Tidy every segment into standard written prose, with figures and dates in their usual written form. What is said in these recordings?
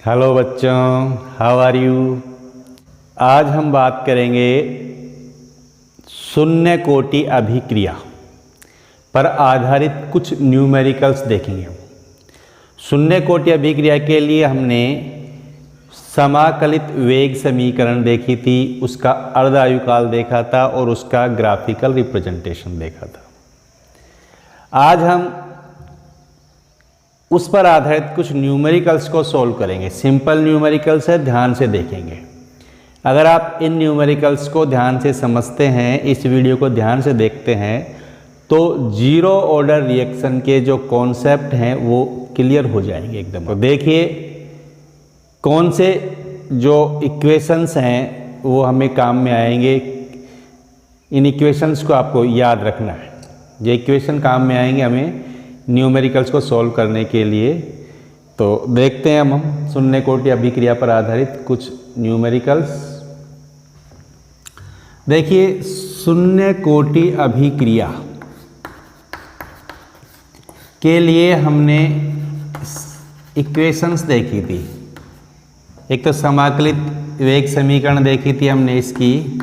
Hello बच्चों, how are you. आज हम बात करेंगे शून्य कोटि अभिक्रिया पर आधारित कुछ न्यूमेरिकल्स देखेंगे। शून्य कोटि अभिक्रिया के लिए हमने समाकलित वेग समीकरण देखी थी, उसका अर्धायुकाल देखा था और उसका ग्राफिकल रिप्रेजेंटेशन देखा था। आज हम उस पर आधारित कुछ न्यूमेरिकल्स को सॉल्व करेंगे। सिंपल न्यूमेरिकल्स है, ध्यान से देखेंगे। अगर आप इन न्यूमेरिकल्स को ध्यान से समझते हैं, इस वीडियो को ध्यान से देखते हैं, तो जीरो ऑर्डर रिएक्शन के जो कॉन्सेप्ट हैं वो क्लियर हो जाएंगे एकदम। तो देखिए कौन से जो इक्वेशंस हैं वो हमें काम में आएंगे। इन इक्वेशंस को आपको याद रखना है। ये इक्वेशन काम में आएंगे हमें न्यूमेरिकल्स को सॉल्व करने के लिए। तो देखते हैं हम शून्य कोटि अभिक्रिया पर आधारित कुछ न्यूमेरिकल्स। देखिए शून्य कोटि अभिक्रिया के लिए हमने इक्वेशंस देखी थी। एक तो समाकलित वेग समीकरण देखी थी हमने, इसकी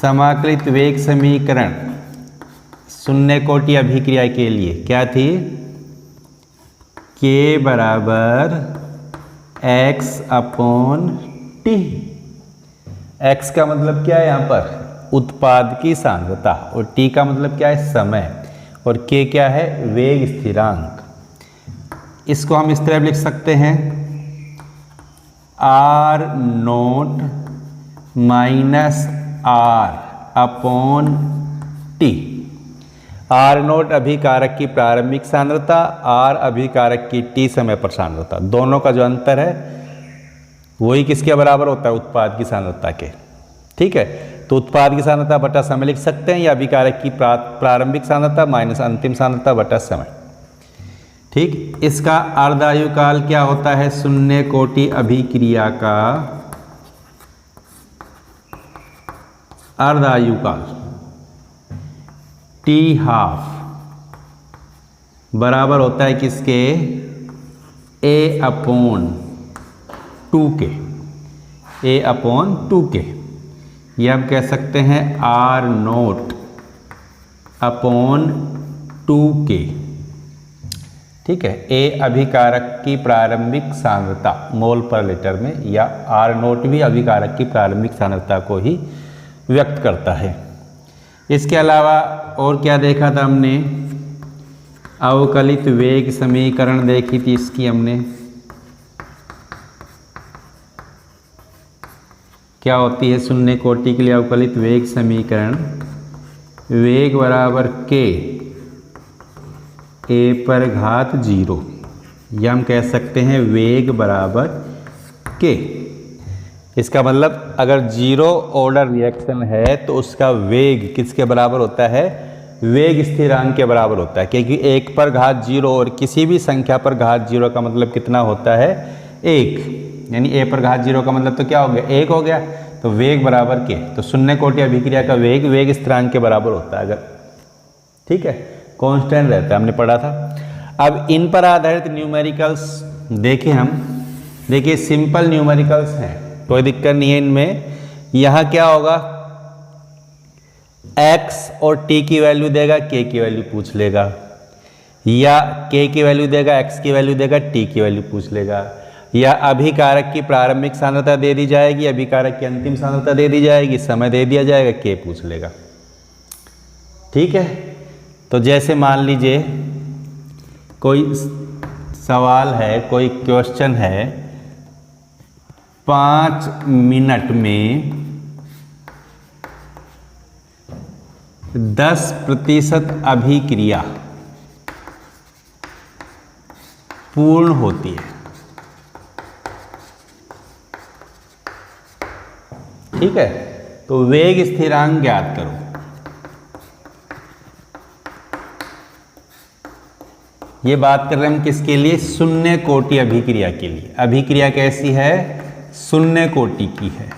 समाकलित वेग समीकरण शून्य कोटि अभिक्रिया के लिए क्या थी, k बराबर x अपॉन टी। x का मतलब क्या है यहाँ पर, उत्पाद की सांद्रता, और t का मतलब क्या है, समय, और k क्या है, वेग स्थिरांक। इसको हम इस तरह लिख सकते हैं, r naught minus r upon T. R naught अभिकारक की प्रारंभिक सांद्रता, आर अभिकारक की टी समय पर सांद्रता, दोनों का जो अंतर है वही किसके बराबर होता है, उत्पाद की सांद्रता के। ठीक है, तो उत्पाद की सांद्रता बटा समय लिख सकते हैं, या अभिकारक की प्रारंभिक सांद्रता माइनस अंतिम सांद्रता बटा समय। ठीक, इसका अर्धायुकाल क्या होता है, शून्य कोटि अभिक्रिया का अर्धायुकाल टी हाफ बराबर होता है किसके, a upon 2k, a upon 2k। ये हम कह सकते हैं r नोट अपॉन 2k। ठीक है, a अभिकारक की प्रारंभिक सांद्रता मोल पर लीटर में, या r नोट भी अभिकारक की प्रारंभिक सांद्रता को ही व्यक्त करता है। इसके अलावा और क्या देखा था हमने, अवकलित वेग समीकरण देखी थी। इसकी हमने क्या होती है शून्य कोटि के लिए अवकलित वेग समीकरण, वेग बराबर k a पर घात 0, या हम कह सकते हैं वेग बराबर k। इसका मतलब अगर जीरो ऑर्डर रिएक्शन है तो उसका वेग किसके बराबर होता है, वेग स्थिरांक के बराबर होता है, क्योंकि 1 पर घात 0 और किसी भी संख्या पर घात 0 का मतलब कितना होता है, 1। यानी a पर घात 0 का मतलब तो क्या हो गया, 1 हो गया। तो वेग बराबर k, तो शून्य कोटि अभिक्रिया का वेग वेग स्थिरांक के बराबर होता है अगर, ठीक है, कांस्टेंट रहता है, हमने पढ़ा था। अब इन पर आधारित न्यूमेरिकल्स देखें हम। देखिए सिंपल न्यूमेरिकल्स हैं, कोई दिक्कत नहीं है इनमें। यहाँ क्या होगा, x और t की वैल्यू देगा, k की वैल्यू पूछ लेगा, या k की वैल्यू देगा, x की वैल्यू देगा, t की वैल्यू पूछ लेगा, या अभिकारक की प्रारंभिक सांद्रता दे दी जाएगी, अभिकारक की अंतिम सांद्रता दे दी जाएगी, समय दे दिया जाएगा, k पूछ लेगा। ठीक है, तो जैसे मान लीजिए कोई सवाल है, कोई क्वेश्चन है, 5 मिनट में 10% अभिक्रिया पूर्ण होती है। ठीक है, तो वेग स्थिरांक ज्ञात करो। ये बात कर रहे हैं हम किसके लिए, शून्य कोटि अभिक्रिया के लिए। अभिक्रिया कैसी है, शून्य कोटि की है।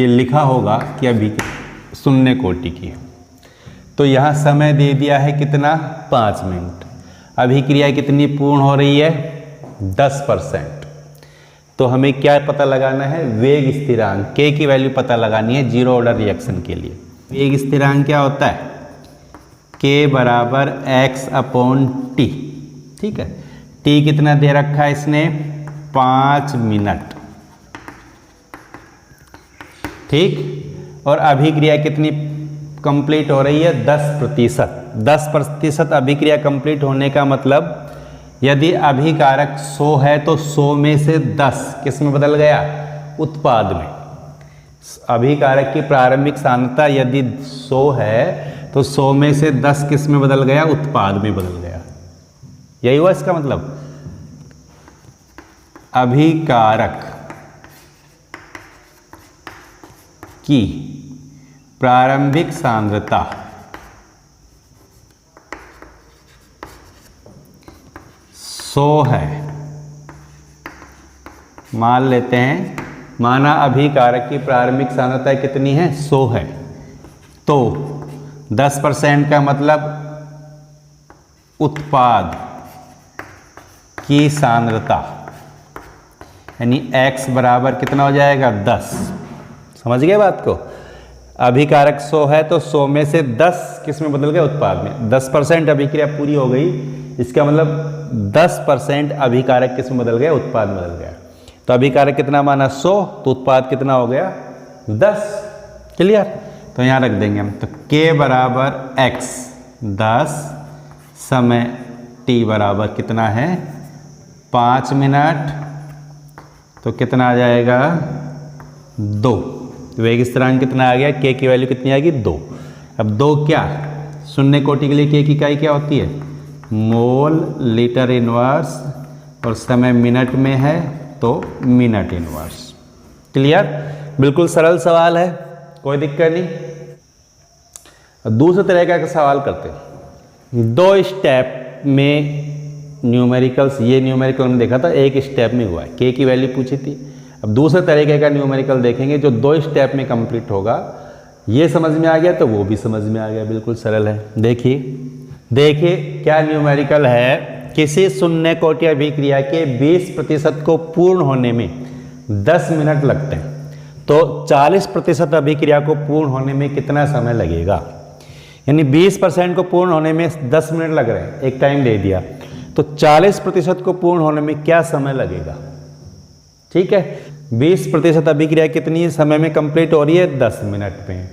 ये लिखा होगा कि अभिक्रिया शून्य कोटि की है। तो यहाँ समय दे दिया है कितना, 5 मिनट। अभिक्रिया कितनी पूर्ण हो रही है? 10%। तो हमें क्या पता लगाना है? वेग स्थिरांक k की वैल्यू पता लगानी है जीरो ऑर्डर रिएक्शन के लिए। वेग स्थिरांक क्या होता है? k बराबर x/t। ठीक है, t कितना दे रखा है इसने? 5 मिनट। ठीक, और अभिक्रिया कितनी कंप्लीट हो रही है? 10%। 10% अभिक्रिया कंप्लीट होने का मतलब यदि अभिकारक 100 है तो 100 में से 10 किस में बदल गया? उत्पाद में। अभिकारक की प्रारंभिक सांद्रता यदि 100 है तो 100 में से 10 किस में बदल गया? उत्पाद में बदल गया। यही हुआ इसका मतलब। अभिकारक की प्रारंभिक सांद्रता है, मान लेते हैं, माना अभिकारक की प्रारंभिक सांद्रता कितनी है? 100 है। तो 10% का मतलब उत्पाद की सांद्रता यानी x बराबर कितना हो जाएगा? 10। समझ गए बात को? अभिकारक 100 है तो 100 में से 10 किस में बदल गए? उत्पाद में। 10% अभिक्रिया पूरी हो गई, इसका मतलब 10% अभिकारक किस में बदल गया? उत्पाद में बदल गया। तो अभिकारक कितना माना? 100, तो उत्पाद कितना हो गया? 10। क्लियर? तो यहाँ रख देंगे हम। तो k बराबर x 10, समय t बराबर कितना है? 5 मिनट। तो कितना आ जाएगा? 2। वेग स्थिरांक कितना आ गया? k की वैल्यू कितनी आएगी? 2। अब 2 क्या? शून्य कोटि के लिए k की इकाई क्या होती है? मोल लीटर इनवर्स, और समय मिनट में है तो मिनट इनवर्स। क्लियर? बिल्कुल सरल सवाल है, कोई दिक्कत नहीं। दूसरे तरह का सवाल करते हैं। 2 स्टेप में न्यूमेरिकल्स, ये न्यूमेरिकल हमने देखा था, एक स्टेप में हुआ है, k की वैल्यू पूछी थी। अब दूसरे तरीके का न्यूमेरिकल देखेंगे जो 2 स्टेप में कंप्लीट होगा। ये समझ में आ गया तो वो भी समझ में आ गया, बिल्कुल सरल है। देखिए क्या न्यूमेरिकल है। किसी शून्य कोटि अभिक्रिया के 20% को पूर्ण होने में 10 मिनट लगते हैं, तो 40% अभिक्रिया को पूर्ण होने में कितना समय लगेगा? यानी 20% को पूर्ण होने में 10 मिनट लग रहे हैं, एक टाइम दे दिया, तो 40% को पूर्ण होने में क्या समय लगेगा? ठीक है, 20% अभिक्रिया कितनी समय में कंप्लीट हो रही है? 10 मिनट में।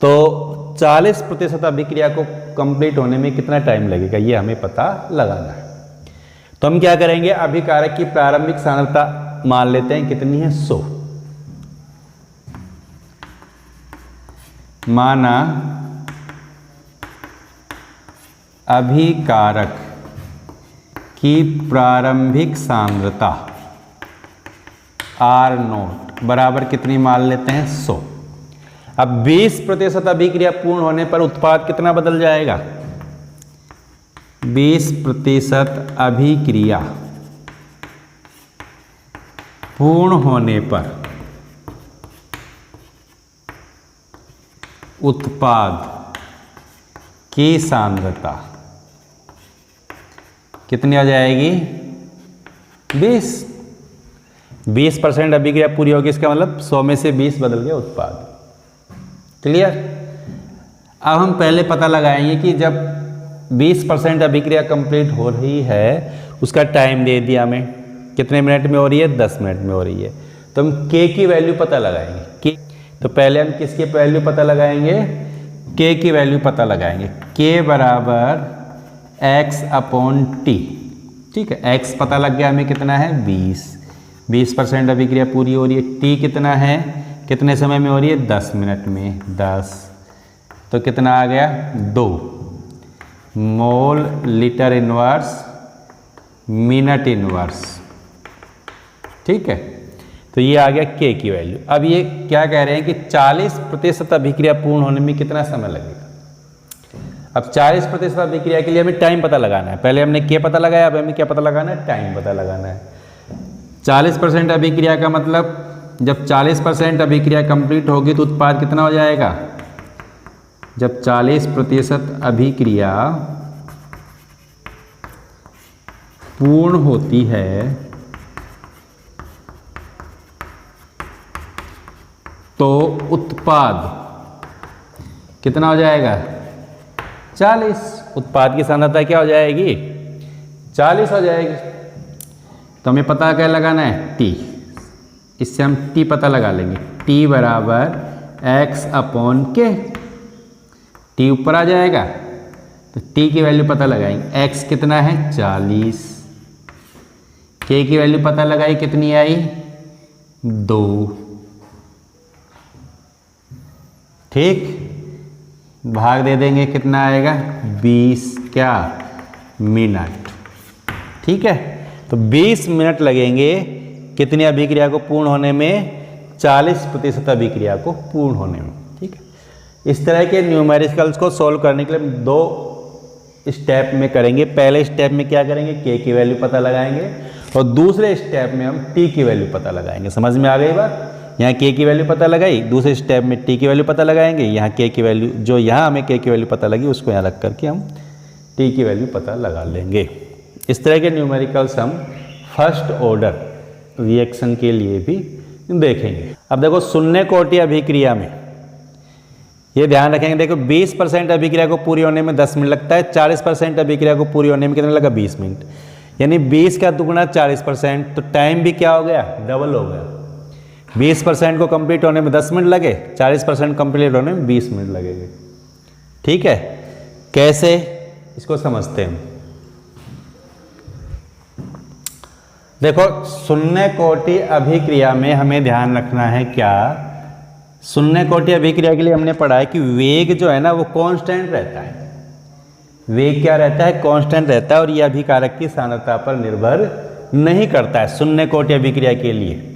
तो 40% अभिक्रिया को कंप्लीट होने में कितना टाइम लगेगा, ये हमें पता लगाना है। तो हम क्या करेंगे? अभिकारक की प्रारंभिक सांद्रता मान लेते हैं कितनी है? 100। माना अभिकारक की प्रारंभिक सांद्रता R0 बराबर कितनी मान लेते हैं? 100। अब 20% अभिक्रिया पूर्ण होने पर उत्पाद कितना बदल जाएगा? 20% अभिक्रिया पूर्ण होने पर उत्पाद की सांद्रता कितनी आ जाएगी? 20% अभिक्रिया पूरी होगी, इसका मतलब 100 में से 20 बदल गया उत्पाद। क्लियर? अब हम पहले पता लगाएंगे कि जब 20% अभिक्रिया कंप्लीट हो रही है, उसका टाइम दे दिया हमें, कितने मिनट में हो रही है? 10 मिनट में हो रही है। तो हम k की वैल्यू पता लगाएंगे। तो पहले हम किसकी वैल्यू पता लगाएंगे? k की वैल्यू पता लगाएंगे। k बराबर x/t। ठीक है, x पता लग गया हमें कितना है? 20% अभिक्रिया पूरी हो रही है। t कितना है? कितने समय में हो रही है? 10 मिनट में। 10 तो कितना आ गया? 2 mole litre inverse minute inverse. ठीक है, तो ये आ गया k की वैल्यू। अब ये क्या कह रहे हैं कि 40% अभिक्रिया पूर्ण होने में कितना समय लगेगा? अब 40% अभिक्रिया के लिए हमें टाइम पता लगाना है। पहले हमने k पता लगाया, अब हमें क्या पता लगाना है? टाइम पता लगाना है। 40% अभिक्रिया का मतलब जब 40% अभिक्रिया कंप्लीट होगी तो उत्पाद कितना हो जाएगा? जब 40% अभिक्रिया पूर्ण होती है तो उत्पाद कितना हो जाएगा? 40। उत्पाद की सांद्रता क्या हो जाएगी? 40 हो जाएगी। तो हमें पता क्या लगाना है? टी। इससे हम टी पता लगा लेंगे। टी बराबर x/k। टी ऊपर आ जाएगा तो टी की वैल्यू पता लगाएंगे। x कितना है? 40। k की वैल्यू पता लगाई, कितनी आई? 2। ठीक, भाग दे देंगे, कितना आएगा? 20 क्या मिनट। ठीक है, तो 20 मिनट लगेंगे कितनी अभिक्रिया को पूर्ण होने में? 40% अभिक्रिया को पूर्ण होने में। ठीक है, इस तरह के न्यूमेरिकल्स को सॉल्व करने के लिए हम 2 स्टेप में करेंगे। पहले स्टेप में क्या करेंगे? k की वैल्यू पता लगाएंगे और दूसरे स्टेप में हम t की वैल्यू पता लगाएंगे। समझ में आ गई बात? यहाँ k की वैल्यू पता लगाई, दूसरे स्टेप में t की वैल्यू पता लगाएंगे। यहाँ k की वैल्यू, जो यहाँ हमें k की वैल्यू पता लगी उसको यहाँ रख करके हम t की वैल्यू पता लगा लेंगे। इस तरह के न्यूमेरिकल्स हम फर्स्ट ऑर्डर रिएक्शन के लिए भी देखेंगे। अब देखो शून्य कोटि अभिक्रिया में ये ध्यान रखेंगे, देखो 20% अभिक्रिया को पूरी होने में 10 मिनट लगता है, 40% अभिक्रिया को पूरी होने में कितना लगा? 20 मिनट। यानी 20 का दुगुना 40%, तो टाइम भी क्या हो गया? डबल हो गया। 20% को कंप्लीट होने में 10 मिनट लगे, 40% कंप्लीट होने में 20 मिनट लगेंगे। ठीक है, कैसे इसको समझते हैं? देखो शून्य कोटि अभिक्रिया में हमें ध्यान रखना है क्या? शून्य कोटि अभिक्रिया के लिए हमने पढ़ा है कि वेग जो है ना वो कांस्टेंट रहता है। वेग क्या रहता है? कांस्टेंट रहता है और यह अभिकारक की सांद्रता पर निर्भर नहीं करता है शून्य कोटि अभिक्रिया के लिए।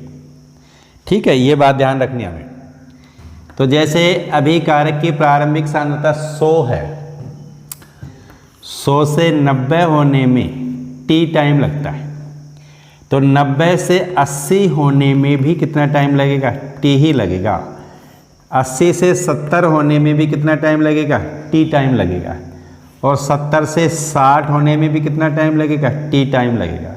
ठीक है, ये बात ध्यान रखनी हमें। तो जैसे अभिकारक की प्रारंभिक सांद्रता 100 है, 100 से 90 होने में t टाइम लगता है, तो 90 से 80 होने में भी कितना टाइम लगेगा? t ही लगेगा। 80 से 70 होने में भी कितना टाइम लगेगा? t टाइम लगेगा। और 70 से 60 होने में भी कितना टाइम लगेगा? t टाइम लगेगा।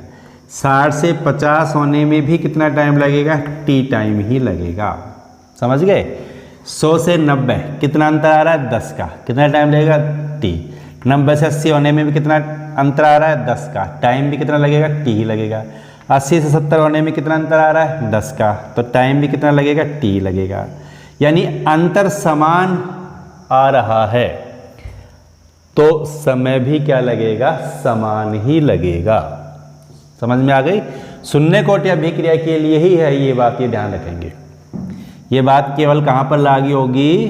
60 से 50 होने में भी कितना टाइम लगेगा? t टाइम ही लगेगा। समझ गए? 100 से 90 कितना अंतर आ रहा है? 10 का। कितना टाइम लगेगा? t। 90 से 80 होने में भी कितना अंतर आ रहा है? 10 का। टाइम भी कितना लगेगा? t ही लगेगा। 80 से 70 होने में कितना अंतर आ रहा है? 10 का। तो टाइम भी कितना लगेगा? t लगेगा। यानी अंतर समान आ रहा है तो समय भी क्या लगेगा? समान ही लगेगा। समझ में आ गई? शून्य कोटि अभिक्रिया के लिए ही है ये बात, ये ध्यान रखेंगे। ये बात केवल कहाँ पर लागू होगी?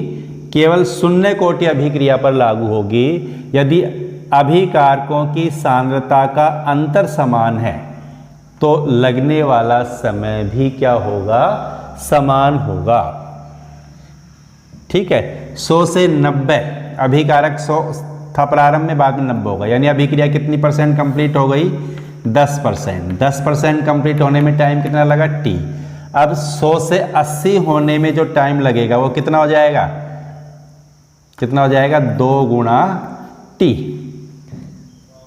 केवल शून्य कोटि अभिक्रिया पर लागू होगी यदि अभिकारकों की सांद्रता का अंतर समान है तो लगने वाला समय भी क्या होगा? समान होगा। ठीक है, 100 से 90 अभिकारक 100 था प्रारंभ में, बाद में 90 होगा। यानी अभिक्रिया कितनी % कंप्लीट हो गई? 10%। 10% कंप्लीट होने में टाइम कितना लगा? t। अब 100 से 80 होने में जो टाइम लगेगा वो कितना हो जाएगा? कितना हो जाएगा? 2 गुणा t।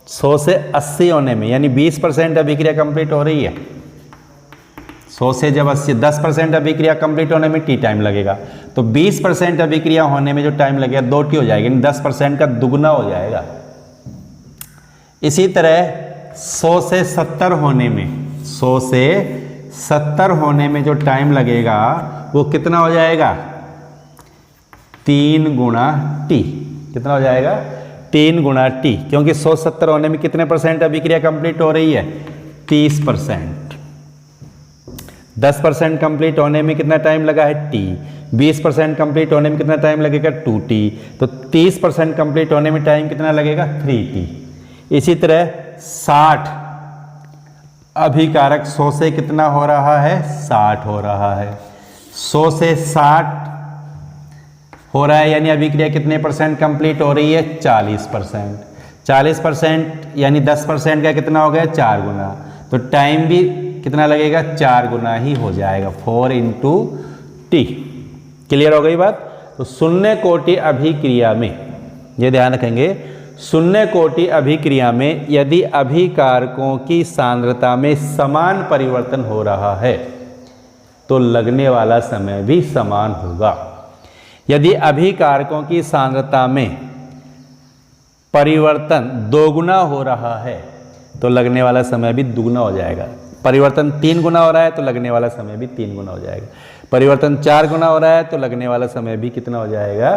100 से 80 होने में यानी 20% अभिक्रिया कंप्लीट हो रही है। 100 से जब 80 10% अभिक्रिया कंप्लीट होने में t टाइम लगेगा, तो 20% अभिक्रिया होने में जो टाइम लगेगा 2t हो जाएगा, यानी 10% का दुगना हो जाएगा। इसी तरह 100 से 70 होने में 100 से 70 होने में जो टाइम लगेगा वो कितना हो जाएगा? 3 गुणा t। कितना हो जाएगा? 3 गुणा t, क्योंकि 170 होने में कितने % अभिक्रिया कंप्लीट हो रही है? 30%। 10% कंप्लीट होने में कितना टाइम लगा है? t। 20% कंप्लीट होने में कितना टाइम लगेगा? 2t। तो 30% कंप्लीट होने में टाइम कितना लगेगा? 3t। इसी तरह 60 अभिकारक 100 से कितना हो रहा है? 60 हो रहा है। 100 से 60 हो रहा है यानी अभिक्रिया कितने % कंप्लीट हो रही है? 40%। 40% यानी 10% का कितना हो गया? 4 गुना। तो टाइम भी कितना लगेगा? 4 गुना ही हो जाएगा, 4 इंटू t। क्लियर हो गई बात? तो शून्य कोटि अभिक्रिया में ये ध्यान रखेंगे, शून्य कोटि अभिक्रिया में यदि अभिकारकों की सांद्रता में समान परिवर्तन हो रहा है तो लगने वाला समय भी समान होगा। यदि अभिकारकों की सांद्रता में परिवर्तन दोगुना हो रहा है तो लगने वाला समय भी दुगुना हो जाएगा। परिवर्तन 3 गुना हो रहा है तो लगने वाला समय भी 3 गुना हो जाएगा। परिवर्तन 4 गुना हो रहा है तो लगने वाला समय भी कितना हो जाएगा?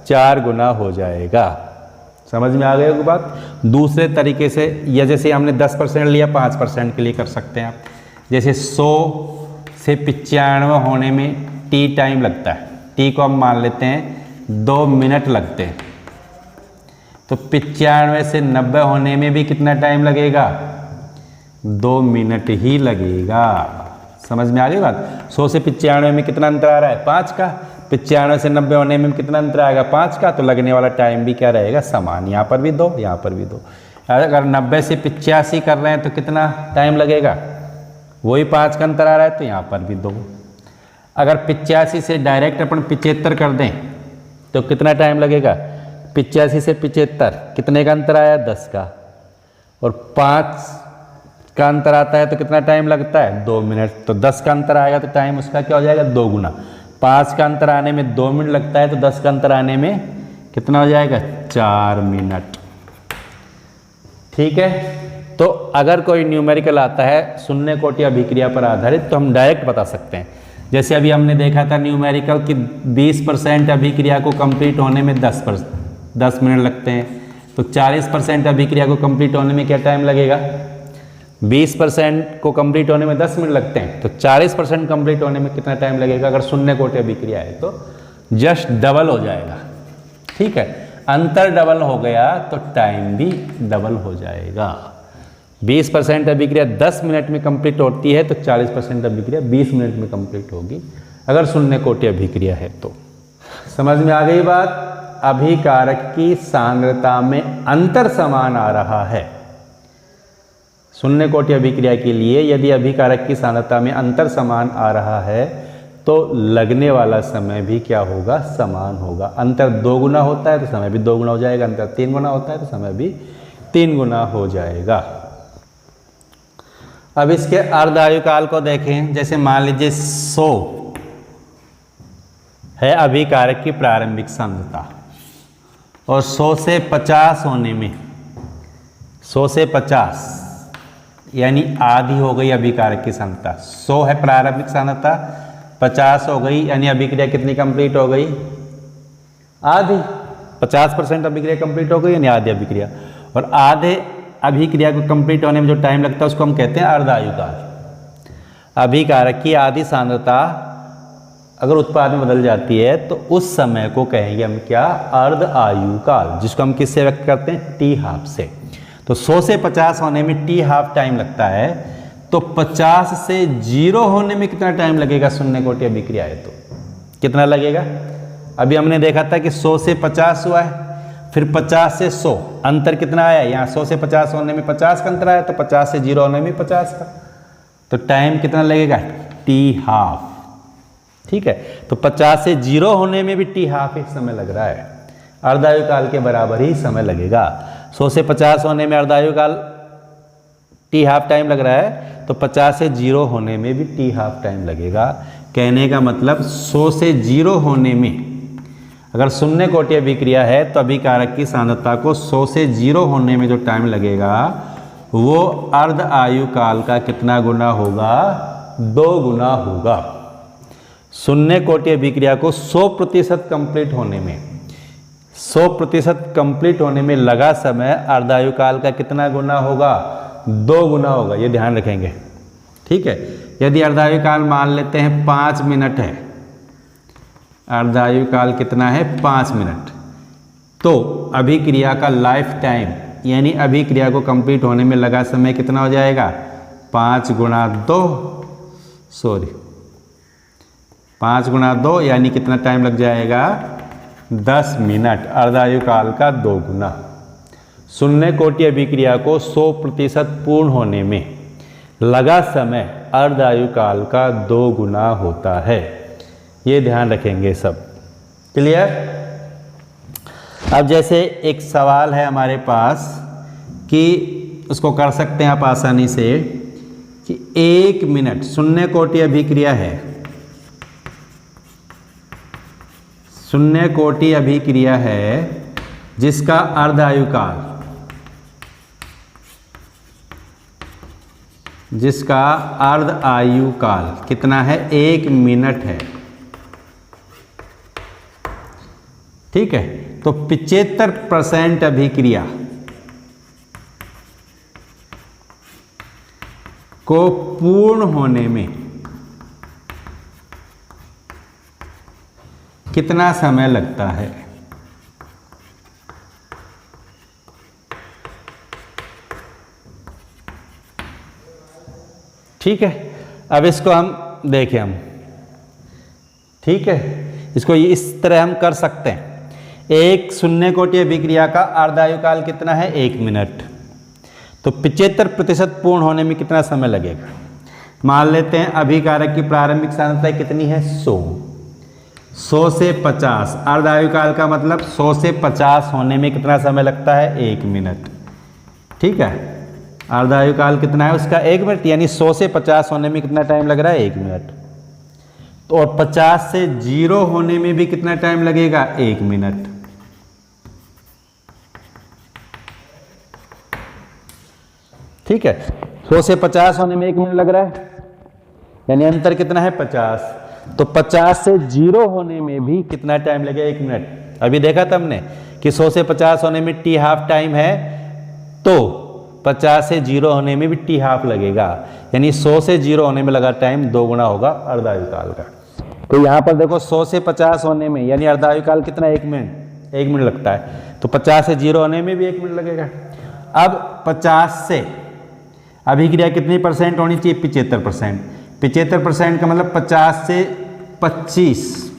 4 गुना हो जाएगा। समझ में आ गई होगी बात। दूसरे तरीके से, या जैसे हमने 10% लिया, 5% के लिए कर सकते हैं आप। जैसे 100 से 95 होने में टी टाइम लगता है, टी को हम मान लेते हैं 2 मिनट लगते हैं, तो 95 से 90 होने में भी कितना टाइम लगेगा? 2 मिनट ही लगेगा। समझ में आ गई बात। 100 से 95 में कितना अंतर आ रहा है? 5 का। 95 से 90 होने में कितना अंतर आएगा? 5 का। तो लगने वाला टाइम भी क्या रहेगा? समान। यहाँ पर भी 2, यहाँ पर भी 2। अगर 90 से 85 कर रहे हैं तो कितना टाइम लगेगा? वही 5 का अंतर आ रहा है तो यहाँ पर भी 2। अगर 85 से डायरेक्ट अपन 75 कर दें तो कितना टाइम लगेगा? 85 से 75 कितने का अंतर आया? 10 का। और 5 का अंतर आता है तो कितना टाइम लगता है? 2 मिनट। तो 10 का अंतर आएगा तो टाइम उसका क्या हो जाएगा? 2 गुना। 5 का अंतर आने में 2 मिनट लगता है तो 10 का अंतर आने में कितना हो जाएगा? 4 मिनट। ठीक है। तो अगर कोई न्यूमेरिकल आता है शून्य कोटि अभिक्रिया पर आधारित तो हम डायरेक्ट बता सकते हैं। जैसे अभी हमने देखा था न्यूमेरिकल कि 20% अभिक्रिया को कंप्लीट होने में 10 मिनट लगते हैं, तो 40% अभिक्रिया को कंप्लीट होने में क्या टाइम लगेगा? 20% को कंप्लीट होने में 10 मिनट लगते हैं, तो 40% कंप्लीट होने में कितना टाइम लगेगा? अगर शून्य कोटि अभिक्रिया है तो जस्ट डबल हो जाएगा। ठीक है। अंतर डबल हो गया तो टाइम भी डबल हो जाएगा। 20% अभिक्रिया 10 मिनट में कंप्लीट होती है तो 40% अभिक्रिया 20 मिनट में कंप्लीट होगी अगर शून्य कोटि अभिक्रिया है तो। समझ में आ गई बात। अभिकारक की सांद्रता में अंतर समान आ रहा है। शून्य कोटि अभिक्रिया के लिए यदि अभिकारक की सांद्रता में अंतर समान आ रहा है तो लगने वाला समय भी क्या होगा? समान होगा। अंतर 2 गुना होता है तो समय भी 2 गुना हो जाएगा। अंतर 3 गुना होता है तो समय भी 3 गुना हो जाएगा। अब इसके अर्ध आयुकाल को देखें। जैसे मान लीजिए 100 है अभिकारक की प्रारंभिक सांद्रता और 100 से 50 होने में 100 से 50 यानी आधी हो गई अभिकारक की सांद्रता। 100 है प्रारंभिक सांद्रता, 50 हो गई यानी अभिक्रिया कितनी कंप्लीट हो गई? आधी। 50% अभिक्रिया कंप्लीट हो गई यानी आधी अभिक्रिया। और आधे अभिक्रिया को कंप्लीट होने में जो टाइम लगता है उसको हम कहते हैं अर्ध आयुकाल। अभिकारक की आधी सांद्रता अगर उत्पाद में बदल जाती है तो उस समय को कहेंगे हम क्या? अर्ध आयुकाल, जिसको हम किससे व्यक्त करते हैं? टी हाफ से। तो 100 से 50 होने में टी हाफ टाइम लगता है, तो 50 से 0 होने में कितना टाइम लगेगा? शून्य कोटि अभिक्रिया है तो कितना लगेगा? अभी हमने देखा था कि 100 से 50 हुआ है, फिर 50 से 100 अंतर कितना आया? यहाँ 100 से 50 होने में 50 का अंतर आया, तो 50 से 0 होने में 50 का, तो टाइम कितना लगेगा? T half. ठीक है। तो 50 से 0 होने में भी टी हाफ ही समय लग रहा है। अर्धायुकाल के बराबर ही समय लगेगा। 100 से 50 होने में अर्धायुकाल टी हाफ टाइम लग रहा है, तो 50 से 0 होने में भी टी हाफ टाइम लगेगा। कहने का मतलब 100 से 0 होने में अगर शून्य कोटि अभिक्रिया है तो अभिकारक की सांद्रता को 100 से 0 होने में जो टाइम लगेगा वो अर्ध आयुकाल का कितना गुना होगा? 2 गुना होगा। शून्य कोटि अभिक्रिया को 100% कंप्लीट होने में 100% कंप्लीट होने में लगा समय अर्धायुकाल का कितना गुना होगा? 2 गुना होगा। ये ध्यान रखेंगे। ठीक है। यदि अर्धायुकाल मान लेते हैं 5 मिनट है, अर्धायुकाल कितना है? 5 मिनट, तो अभिक्रिया का लाइफ टाइम यानी अभिक्रिया को कंप्लीट होने में लगा समय कितना हो जाएगा? 5 गुणा 2 यानी कितना टाइम लग जाएगा? 10 मिनट। अर्धायुकाल का 2 गुना। शून्य कोटि अभिक्रिया को 100% पूर्ण होने में लगा समय अर्धायुकाल का 2 गुना होता है। ये ध्यान रखेंगे सब। क्लियर? अब जैसे एक सवाल है हमारे पास कि उसको कर सकते हैं आप आसानी से कि 1 मिनट शून्य कोटि अभिक्रिया है, शून्य कोटि अभिक्रिया है जिसका अर्ध आयुकाल, जिसका अर्ध आयुकाल कितना है, 1 मिनट है। ठीक है, तो 75% अभिक्रिया को पूर्ण होने में कितना समय लगता है? ठीक है, अब इसको हम देखें ठीक है, इसको इस तरह हम कर सकते हैं। एक शून्य कोटि अभिक्रिया का अर्ध आयुकाल कितना है, 1 मिनट। तो 75% पूर्ण होने में कितना समय लगेगा? मान लेते हैं अभिकारक की प्रारंभिक सांद्रता कितनी है, 100 से 50। अर्ध आयुकाल का मतलब 100 से 50 होने में कितना समय लगता है, 1 मिनट। ठीक है, अर्ध आयुकाल कितना है उसका, 1 मिनट, यानी 100 से 50 होने में कितना टाइम लग रहा है, 1 मिनट। तो और 50 से 0 होने में भी कितना टाइम लगेगा, 1 मिनट। ठीक है, 100 से 50 होने में 1 मिनट लग रहा है, यानी अंतर कितना है, 50। तो 50 से 0 होने में भी कितना टाइम लगेगा, 1 मिनट। अभी देखा था हमने कि 100 से 50 होने में टी हाफ टाइम है, तो 50 से 0 होने में भी टी हाफ लगेगा, यानी 100 से 0 होने में लगा टाइम 2 गुना होगा अर्ध आयुकाल का। तो यहाँ पर देखो 100 से 50 होने में यानी अर्ध आयुकाल कितना, 1 मिनट, 1 मिनट लगता है। तो 50 से 0 होने में भी 1 मिनट लगेगा। अब 50 से अभिक्रिया कितनी परसेंट होनी चाहिए, 75%। 75% का मतलब 50 से 25,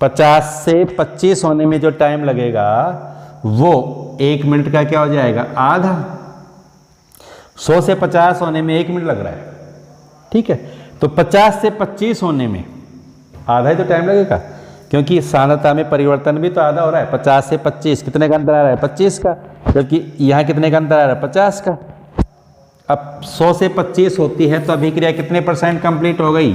50 से 25 होने में जो टाइम लगेगा वो 1 मिनट का क्या हो जाएगा, आधा। 100 से 50 होने में 1 मिनट लग रहा है। ठीक है, तो 50 से 25 होने में आधा ही तो टाइम लगेगा, क्योंकि सांद्रता में परिवर्तन भी तो आधा हो रहा है। 50 से 25 कितने का अंतर आ रहा है, 25 का, जबकि यहाँ कितने का अंतर आ रहा है, 50 का। अब 100 से 25 होती है तो अभिक्रिया कितने परसेंट कंप्लीट हो गई,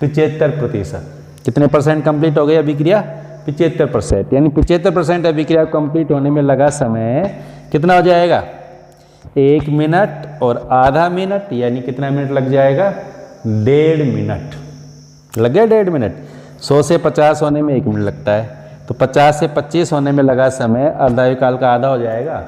75%। कितने परसेंट कंप्लीट हो गई अभिक्रिया, 75%। यानी 75% अभिक्रिया कंप्लीट होने में लगा समय कितना हो जाएगा, 1 मिनट और आधा मिनट, यानी कितना मिनट लग जाएगा, 1.5 मिनट लग गया, 1.5 मिनट। 100 से 50 होने में 1 मिनट लगता है, तो 50 से 25 होने में लगा समय अर्ध आयुकाल का आधा हो जाएगा।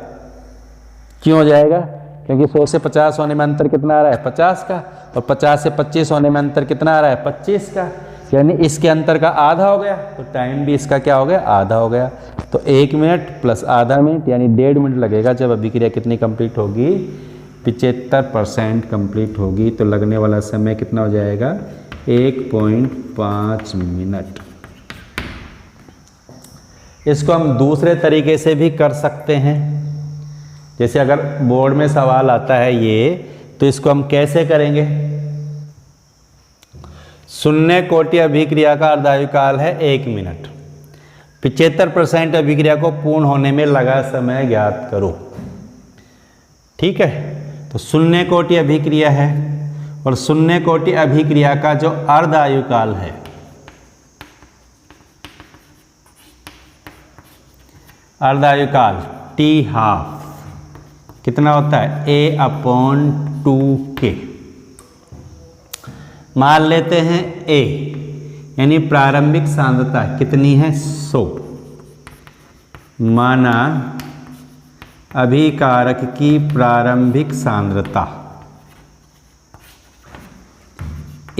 क्यों हो जाएगा, क्योंकि 100 से 50 होने में अंतर कितना आ रहा है, 50 का, और 50 से 25 होने में अंतर कितना आ रहा है, 25 का, यानी इसके अंतर का आधा हो गया, तो टाइम भी इसका क्या हो गया, आधा हो गया। तो 1 मिनट प्लस आधा मिनट यानी 1.5 मिनट लगेगा। जब अभिक्रिया कितनी कंप्लीट होगी, 75% कंप्लीट होगी, तो लगने वाला समय कितना हो जाएगा, 1.5 मिनट। इसको हम दूसरे तरीके से भी कर सकते हैं। जैसे अगर बोर्ड में सवाल आता है ये, तो इसको हम कैसे करेंगे, शून्य कोटि अभिक्रिया का अर्ध आयुकाल है 1 मिनट, 75% अभिक्रिया को पूर्ण होने में लगा समय ज्ञात करो। ठीक है, तो शून्य कोटि अभिक्रिया है और शून्य कोटि अभिक्रिया का जो अर्ध आयुकाल है, अर्ध आयुकाल टी हाफ कितना होता है, A/2K। मान लेते हैं A यानी प्रारंभिक सांद्रता कितनी है, 100। माना अभिकारक की प्रारंभिक सांद्रता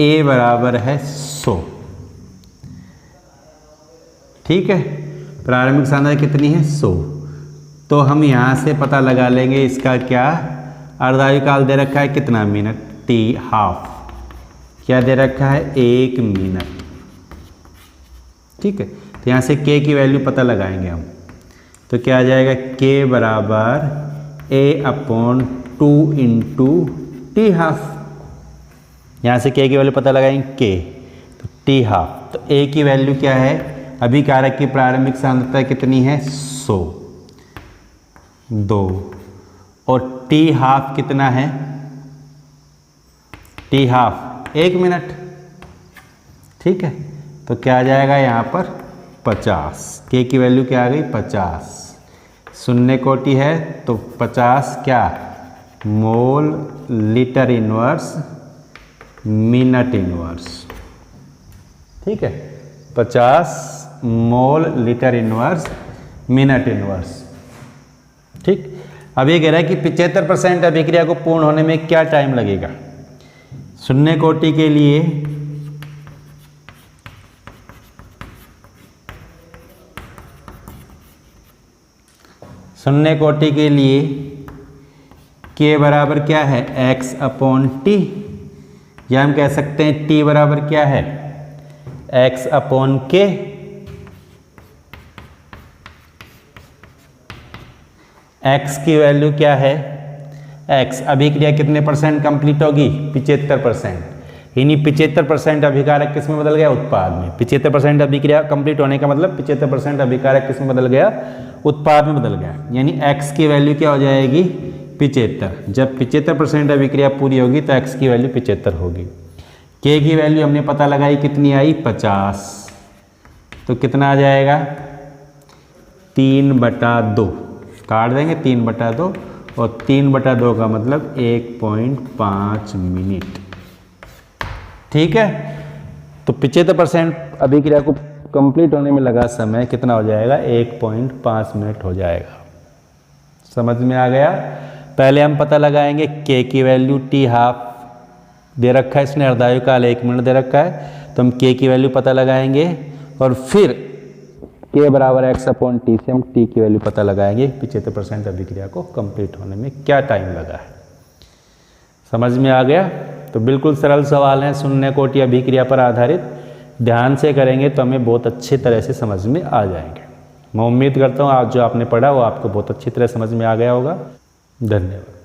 A बराबर है 100। ठीक है, प्रारंभिक सांद्रता कितनी है, 100। तो हम यहाँ से पता लगा लेंगे इसका क्या अर्ध आयुकाल दे रखा है, कितना मिनट, टी हाफ। क्या दे रखा है, 1 मिनट। ठीक है, तो यहाँ से k की वैल्यू पता लगाएंगे हम, तो क्या आ जाएगा, k बराबर A/2 इंटू टी हाफ। यहाँ से k की वैल्यू पता लगाएंगे k, तो टी हाफ। तो a की वैल्यू क्या है, अभिकारक की प्रारंभिक सांद्रता कितनी है 100, 2 और टी हाफ कितना है, टी हाफ 1 मिनट। ठीक है, तो क्या आ जाएगा यहाँ पर 50, के की वैल्यू क्या आ गई 50, शून्य कोटि है तो 50 क्या mole litre inverse minute inverse. ठीक है, 50 mole litre inverse minute inverse. ठीक, अब ये कह रहा है कि 75% अभिक्रिया को पूर्ण होने में क्या टाइम लगेगा। शून्य कोटि के लिए K बराबर क्या है x अपॉन टी, या हम कह सकते हैं T बराबर क्या है x अपॉन K। x की वैल्यू क्या है x, अभिक्रिया कितने परसेंट कंप्लीट होगी 75%, यानी 75% अभिकारक किस में बदल गया उत्पाद में। 75% अभिक्रिया कंप्लीट होने का मतलब 75% अभिकारक किस में बदल गया उत्पाद में बदल गया, यानी x की वैल्यू क्या हो जाएगी 75। जब 75% अभिक्रिया पूरी होगी तो x की वैल्यू 75 होगी। k की वैल्यू हमने पता लगाई कितनी आई 50, तो कितना आ जाएगा 3/2, काट देंगे 3/2 और 3/2 का मतलब 1.5 मिनट। ठीक है, तो 75% अभिक्रिया को कंप्लीट होने में लगा समय कितना हो जाएगा 1.5 मिनट हो जाएगा। समझ में आ गया। पहले हम पता लगाएंगे k की वैल्यू t हाफ दे रखा है इसने, अर्धायु काल 1 मिनट दे रखा है, तो हम k की वैल्यू पता लगाएंगे और फिर k बराबर x अपॉन टी से हम t की वैल्यू पता लगाएंगे 75% अभिक्रिया को कंप्लीट होने में क्या टाइम लगा है। समझ में आ गया। तो बिल्कुल सरल सवाल हैं, शून्य कोटि अभिक्रिया पर आधारित, ध्यान से करेंगे तो हमें बहुत अच्छी तरह से समझ में आ जाएंगे। मैं उम्मीद करता हूँ आज जो आपने पढ़ा वो आपको बहुत अच्छी तरह समझ में आ गया होगा। धन्यवाद।